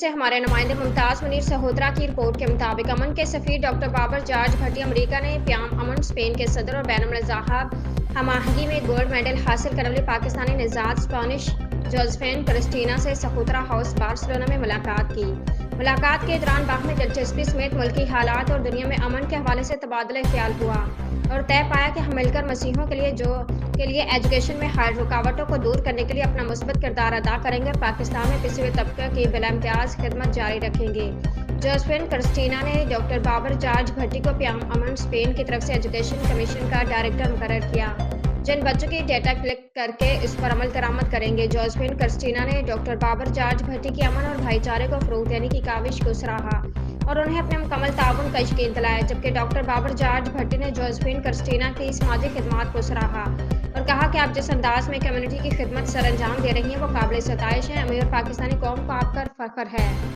हमारे नुमाइंदे मुमताज मुनीर सहोत्रा की रिपोर्ट के मुताबिक अमन के सफीर डॉक्टर बाबर जॉर्ज भट्टी अमेरिका ने प्याम अमन स्पेन के सदर और बैनुल-अज़हर हमाहंगी में गोल्ड मेडल हासिल करने वाली पाकिस्तानी निजात स्पेनिश जोसेफिन क्रिस्टीना से सहोत्रा हाउस बार्सिलोना में मुलाकात की। मुलाकात के दौरान बाहमी दिलचस्पी समेत मुल्की हालात और दुनिया में अमन के हवाले से तबादला ख्याल हुआ और तय पाया कि हम मिलकर मसीहों के लिए एजुकेशन में हाल रुकावटों को दूर करने के लिए अपना मुस्बत किरदार अदा करेंगे और पाकिस्तान में पिछड़े तबके की बिलाइम्तियाज खिदमत जारी रखेंगे। जोसेफिन क्रिस्टीना ने डॉक्टर बाबर जॉर्ज भट्टी को प्याम अमन स्पेन की तरफ से एजुकेशन कमीशन का डायरेक्टर मुकर्रर किया, जिन बच्चों की डेटा क्लिक करके इस पर अमल दरामद करेंगे। जोसेफिन क्रिस्टीना ने डॉक्टर बाबर जॉर्ज भट्टी की अमन और भाईचारे को फरोग देने की काविश को सराहा और उन्हें अपने मुकम्मल ताउन का यकीन दिलाया, जबकि डॉक्टर बाबर जॉर्ज भट्टी ने जोसेफिन क्रिस्टीना की समाजी खिदमत को सराहा और कहा कि आप जिस अंदाज में कम्युनिटी की खिदमत सर अंजाम दे रही हैं वो काबिल सताइश है। अमीर पाकिस्तानी कौम को आप पर फख्र है।